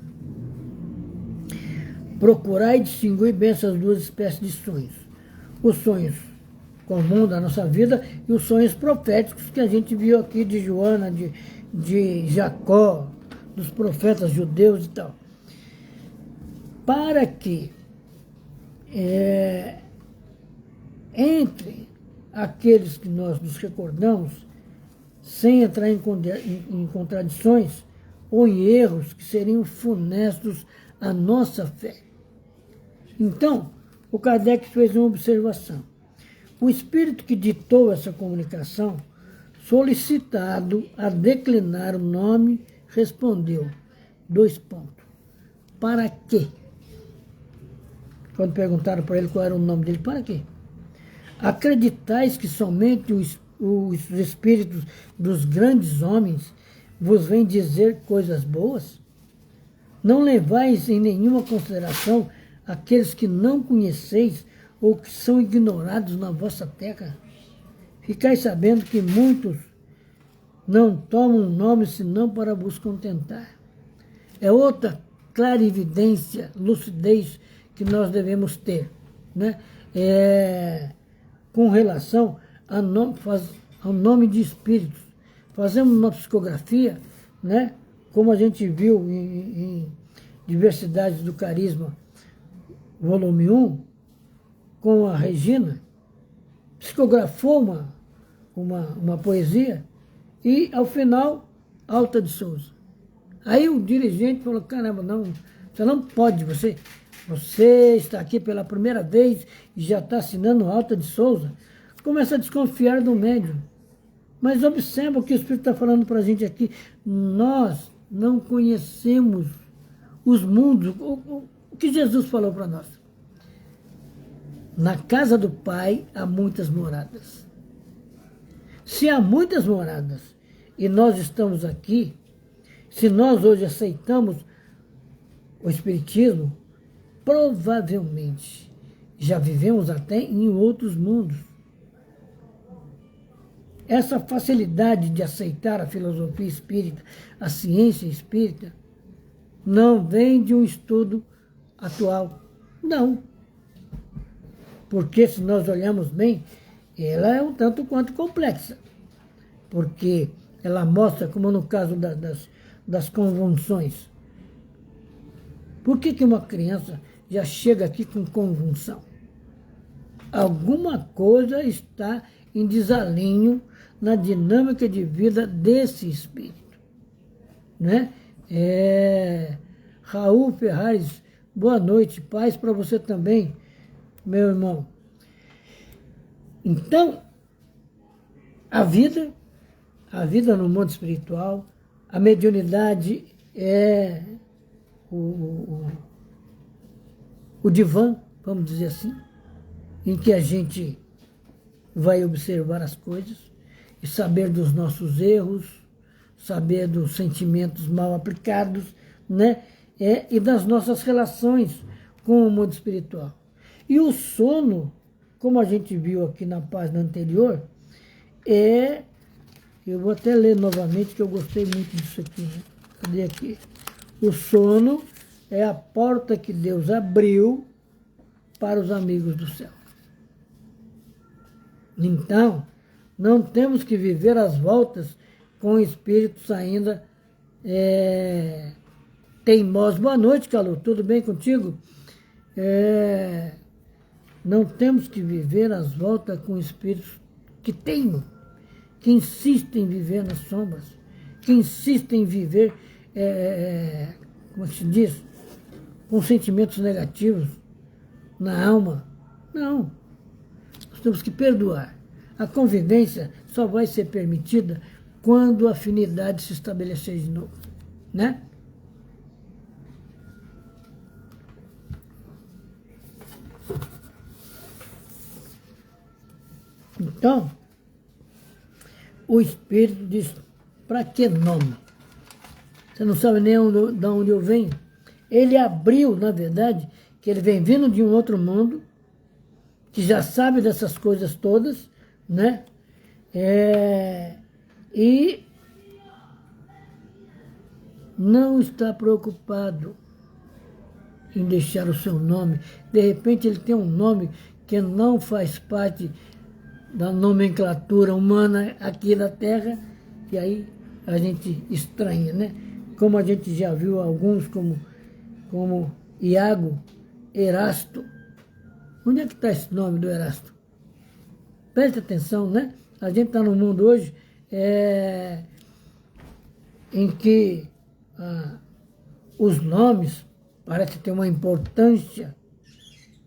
procurai distinguir bem essas duas espécies de sonhos. Os sonhos comuns da nossa vida e os sonhos proféticos que a gente viu aqui de Joana, de Jacó, dos profetas judeus e tal. Para que entre aqueles que nós nos recordamos, sem entrar em contradições ou em erros que seriam funestos à nossa fé. Então, o Kardec fez uma observação. O espírito que ditou essa comunicação, solicitado a declinar o nome, respondeu, : para quê? Quando perguntaram para ele qual era o nome dele, para quê? Acreditais que somente os espíritos dos grandes homens vos vêm dizer coisas boas? Não levais em nenhuma consideração aqueles que não conheceis ou que são ignorados na vossa terra? Ficais sabendo que muitos não tomam nome senão para vos contentar. É outra clarividência, lucidez que nós devemos ter, né? Com relação ao nome de espíritos. Fazemos uma psicografia, né? Como a gente viu em Diversidades do Carisma, volume 1, com a Regina, psicografou uma poesia e, ao final, Alta de Souza. Aí o dirigente falou: caramba, não, você não pode, você está aqui pela primeira vez e já está assinando Alta de Souza. Começa a desconfiar do médium. Mas observa o que o Espírito está falando para a gente aqui. Nós não conhecemos os mundos. O que Jesus falou para nós? Na casa do Pai há muitas moradas. Se há muitas moradas e nós estamos aqui, se nós hoje aceitamos o Espiritismo, provavelmente já vivemos até em outros mundos. Essa facilidade de aceitar a filosofia espírita, a ciência espírita, não vem de um estudo atual. Não. Porque, se nós olharmos bem, ela é um tanto quanto complexa. Porque ela mostra, como no caso das convulsões. Por que uma criança já chega aqui com convulsão? Alguma coisa está em desalinho na dinâmica de vida desse espírito, né? Raul Ferrares, boa noite, paz para você também, meu irmão. Então, a vida no mundo espiritual, a mediunidade é o divã, vamos dizer assim, em que a gente vai observar as coisas e saber dos nossos erros, saber dos sentimentos mal aplicados, né? E das nossas relações com o mundo espiritual. E o sono, como a gente viu aqui na página anterior, eu vou até ler novamente, que eu gostei muito disso aqui, né? Cadê aqui? O sono é a porta que Deus abriu para os amigos do céu. Então, Não temos que viver às voltas com espíritos ainda teimosos. Boa noite, Calu. Tudo bem contigo? Não temos que viver às voltas com espíritos que teimam, que insistem em viver nas sombras, que insistem em viver, como se diz, com sentimentos negativos na alma. Não. Nós temos que perdoar. A convivência só vai ser permitida quando a afinidade se estabelecer de novo, né? Então, o Espírito diz, para que nome? Você não sabe nem de onde eu venho? Ele abriu, na verdade, que ele vem vindo de um outro mundo, que já sabe dessas coisas todas, né? E não está preocupado em deixar o seu nome. De repente ele tem um nome que não faz parte da nomenclatura humana aqui da Terra, e aí a gente estranha, né? Como a gente já viu alguns, como Iago, Erasto. Onde é que está esse nome do Erasto? Preste atenção, né? A gente está num mundo hoje em que os nomes parecem ter uma importância,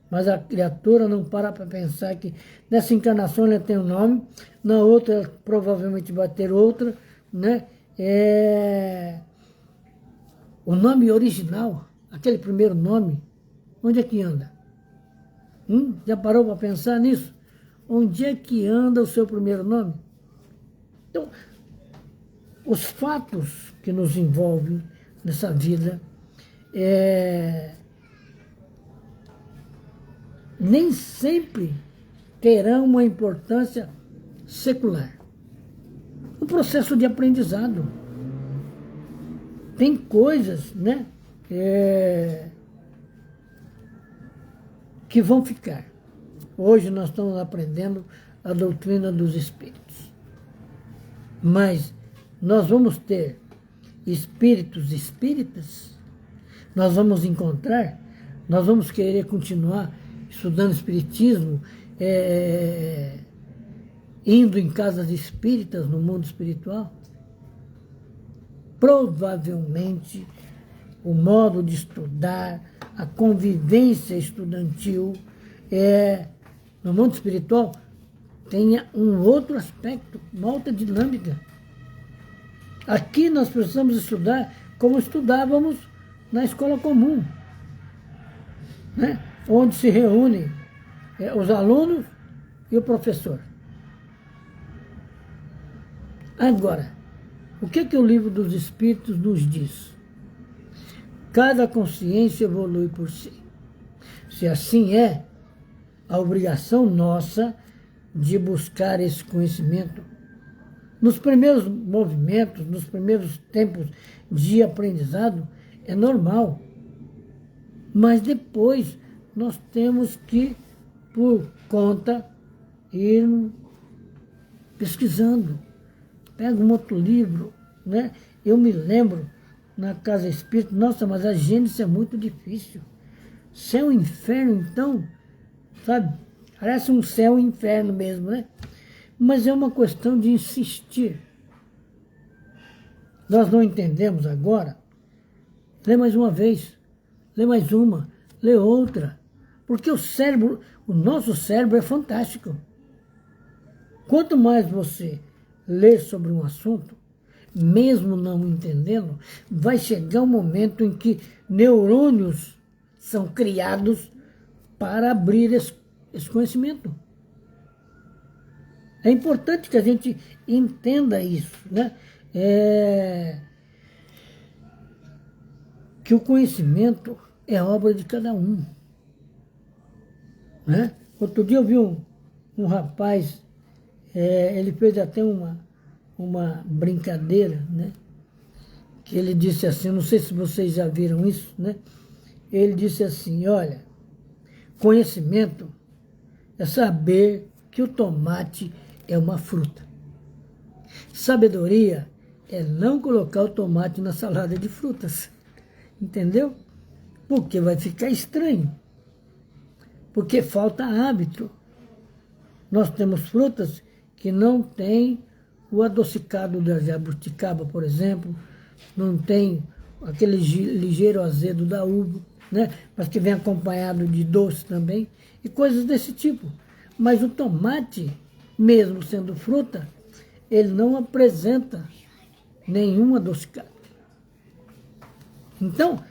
mas a criatura não para pensar que nessa encarnação ela tem um nome, na outra provavelmente vai ter outra, né? O nome original, aquele primeiro nome, onde é que anda? Já parou para pensar nisso? Onde é que anda o seu primeiro nome? Então, os fatos que nos envolvem nessa vida nem sempre terão uma importância secular. O processo de aprendizado. Tem coisas, né, que vão ficar. Hoje nós estamos aprendendo a doutrina dos espíritos. Mas nós vamos ter espíritos espíritas, nós vamos encontrar, nós vamos querer continuar estudando espiritismo, indo em casas espíritas no mundo espiritual. Provavelmente o modo de estudar, a convivência estudantil no mundo espiritual tenha um outro aspecto, uma outra dinâmica. Aqui nós precisamos estudar como estudávamos na escola comum, né? Onde se reúnem os alunos e o professor. Agora, o que o livro dos Espíritos nos diz? Cada consciência evolui por si. Se assim é, a obrigação nossa de buscar esse conhecimento nos primeiros movimentos, nos primeiros tempos de aprendizado, é normal. Mas depois nós temos que, por conta, ir pesquisando. Pega um outro livro, né? Eu me lembro, na Casa Espírita, nossa, mas a Gênesis é muito difícil. Céu e inferno, então, sabe? Parece um céu e inferno mesmo, né? Mas é uma questão de insistir. Nós não entendemos agora. Lê mais uma vez, lê mais uma, lê outra. Porque o nosso cérebro é fantástico. Quanto mais você lê sobre um assunto, mesmo não entendendo, vai chegar um momento em que neurônios são criados para abrir esse conhecimento. É importante que a gente entenda isso, né? Que o conhecimento é obra de cada um, né? Outro dia eu vi um rapaz, ele fez até uma brincadeira, né? Que ele disse assim, não sei se vocês já viram isso, né? Ele disse assim, olha, conhecimento é saber que o tomate é uma fruta. Sabedoria é não colocar o tomate na salada de frutas. Entendeu? Porque vai ficar estranho. Porque falta hábito. Nós temos frutas que não têm o adocicado da jabuticaba, por exemplo, não tem aquele ligeiro azedo da uva, né? Mas que vem acompanhado de doce também, e coisas desse tipo. Mas o tomate, mesmo sendo fruta, ele não apresenta nenhum adocicado. Então,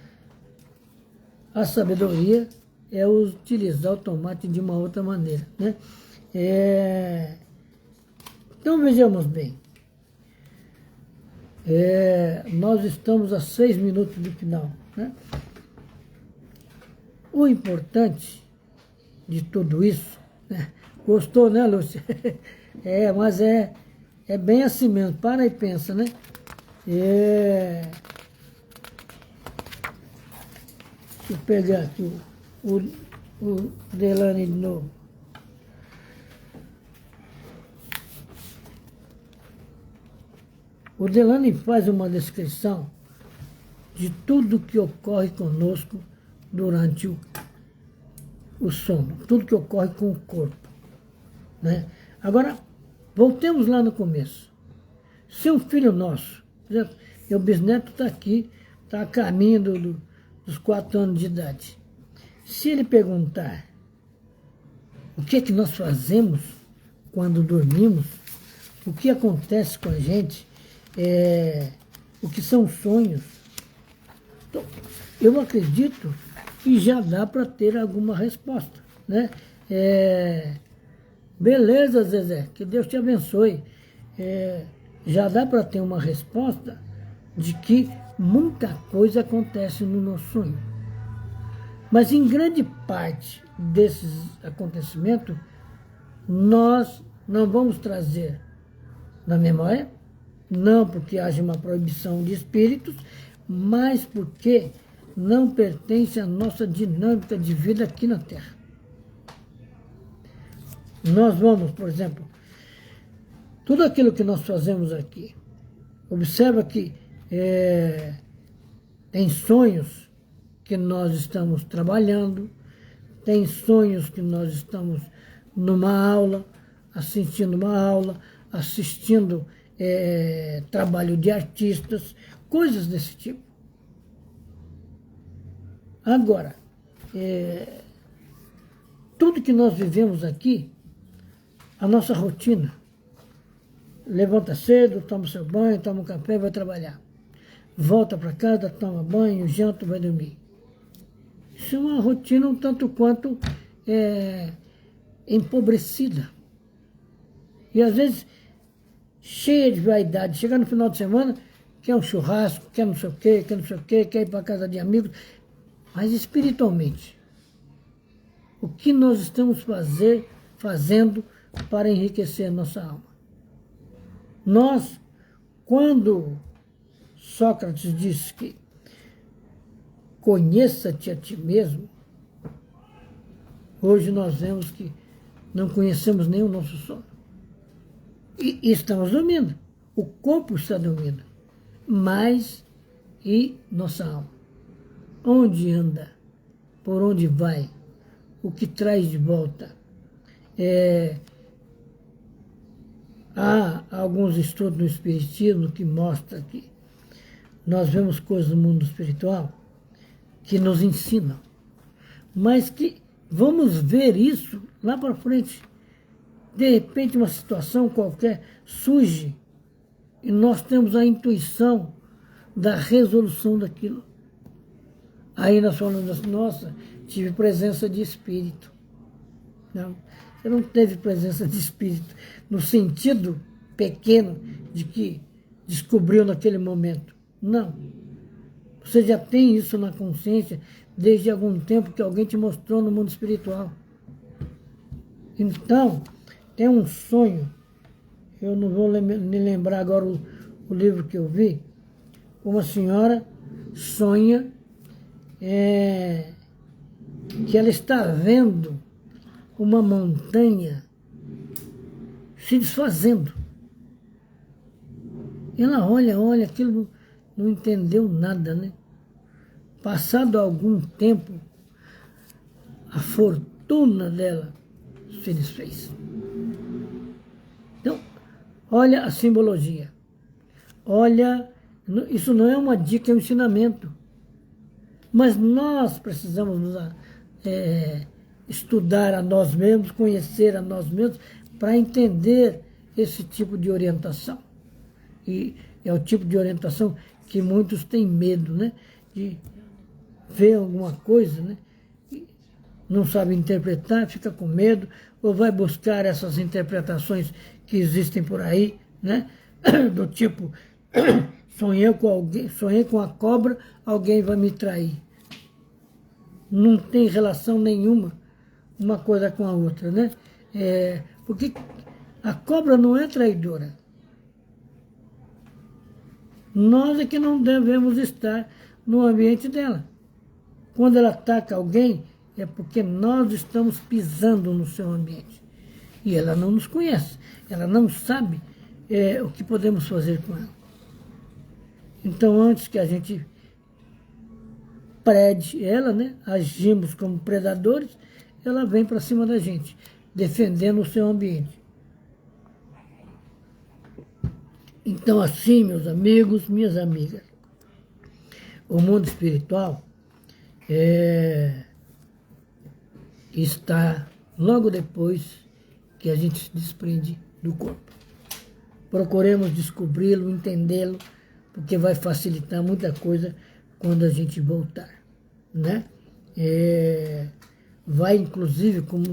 a sabedoria é utilizar o tomate de uma outra maneira, né? Então, vejamos bem. Nós estamos a 6 minutos do final, né? O importante de tudo isso, né? Gostou, né, Lúcia? Mas é bem assim mesmo. Para e pensa, né? Deixa eu pegar aqui o Delane de novo. O Delane faz uma descrição de tudo que ocorre conosco durante o sono, tudo que ocorre com o corpo, né? Agora, voltemos lá no começo. Se um filho nosso, meu bisneto está aqui, está a caminho dos 4 anos de idade, se ele perguntar o que é que nós fazemos quando dormimos, o que acontece com a gente, o que são sonhos, então, eu acredito que já dá para ter alguma resposta, né? Beleza, Zezé, que Deus te abençoe. Já dá para ter uma resposta de que muita coisa acontece no nosso sonho. Mas em grande parte desses acontecimentos, nós não vamos trazer na memória, não porque haja uma proibição de espíritos, mas porque não pertence à nossa dinâmica de vida aqui na Terra. Nós vamos, por exemplo, tudo aquilo que nós fazemos aqui, observa que tem sonhos que nós estamos trabalhando, tem sonhos que nós estamos numa aula, assistindo trabalho de artistas, coisas desse tipo. Agora, tudo que nós vivemos aqui, a nossa rotina, levanta cedo, toma seu banho, toma um café, vai trabalhar. Volta para casa, toma banho, janta, vai dormir. Isso é uma rotina um tanto quanto empobrecida. E às vezes cheia de vaidade. Chegar no final de semana, quer um churrasco, quer não sei o quê, quer ir para casa de amigos. Mas espiritualmente, o que nós estamos fazendo para enriquecer a nossa alma? Nós, quando Sócrates disse que conheça-te a ti mesmo, hoje nós vemos que não conhecemos nem o nosso sono. E estamos dormindo. O corpo está dormindo. Mas e nossa alma? Onde anda? Por onde vai? O que traz de volta? Há alguns estudos no Espiritismo que mostram que nós vemos coisas no mundo espiritual que nos ensinam, mas que vamos ver isso lá para frente. De repente, uma situação qualquer surge e nós temos a intuição da resolução daquilo. Aí nós falamos, nossa, tive presença de espírito. Não, você não teve presença de espírito no sentido pequeno de que descobriu naquele momento. Não. Você já tem isso na consciência desde algum tempo que alguém te mostrou no mundo espiritual. Então, tem um sonho, eu não vou me lembrar agora o livro que eu vi, uma senhora sonha que ela está vendo uma montanha se desfazendo. Ela olha, aquilo não entendeu nada, né? Passado algum tempo, a fortuna dela se desfez. Então, olha a simbologia. Olha, isso não é uma dica, é um ensinamento. Mas nós precisamos estudar a nós mesmos, conhecer a nós mesmos, para entender esse tipo de orientação. E é o tipo de orientação que muitos têm medo, né? De ver alguma coisa, né? E não sabe interpretar, fica com medo, ou vai buscar essas interpretações que existem por aí, né? Do tipo, sonhei com alguém, sonhei com a cobra, alguém vai me trair. Não tem relação nenhuma uma coisa com a outra, né? Porque a cobra não é traidora. Nós é que não devemos estar no ambiente dela. Quando ela ataca alguém, é porque nós estamos pisando no seu ambiente. E ela não nos conhece, ela não sabe o que podemos fazer com ela. Então, antes que a gente prede ela, né, agimos como predadores, ela vem para cima da gente, defendendo o seu ambiente. Então, assim, meus amigos, minhas amigas, o mundo espiritual está logo depois que a gente se desprende do corpo. Procuremos descobri-lo, entendê-lo, porque vai facilitar muita coisa quando a gente voltar, né? Vai, inclusive, como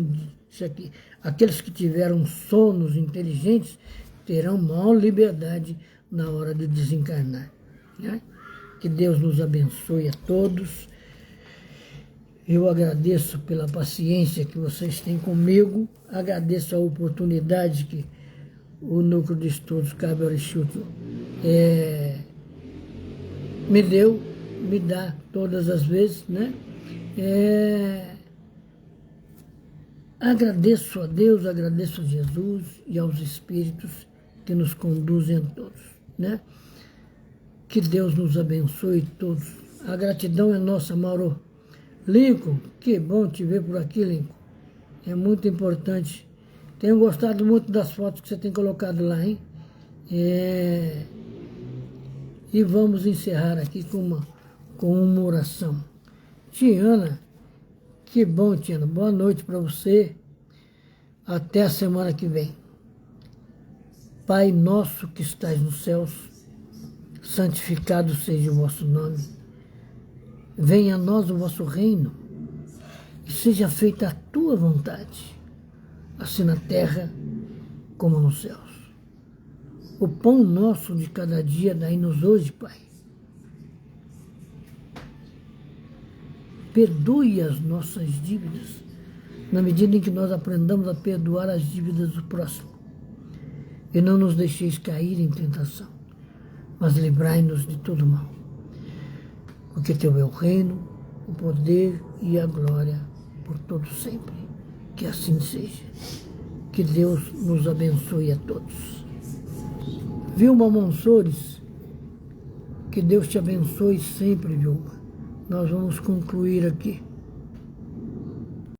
disse aqui, aqueles que tiveram sonos inteligentes terão maior liberdade na hora de desencarnar, né? Que Deus nos abençoe a todos. Eu agradeço pela paciência que vocês têm comigo, agradeço a oportunidade que o Núcleo de Estudos Cabo Orixuto me dá todas as vezes, né? Agradeço a Deus, agradeço a Jesus e aos Espíritos que nos conduzem a todos, né? Que Deus nos abençoe todos. A gratidão é nossa, Mauro. Lincoln, que bom te ver por aqui, Lincoln. É muito importante. Tenho gostado muito das fotos que você tem colocado lá, hein? E vamos encerrar aqui com uma oração. Tiana, que bom, Tiana. Boa noite para você. Até a semana que vem. Pai nosso que estás nos céus, santificado seja o vosso nome. Venha a nós o vosso reino e seja feita a tua vontade, assim na terra como nos céus. O pão nosso de cada dia dai-nos hoje, Pai. Perdoe as nossas dívidas, na medida em que nós aprendamos a perdoar as dívidas do próximo. E não nos deixeis cair em tentação, mas livrai-nos de todo mal. Porque teu é o reino, o poder e a glória por todo sempre. Que assim seja. Que Deus nos abençoe a todos. Vilma Monsores, que Deus te abençoe sempre, Vilma. Nós vamos concluir aqui.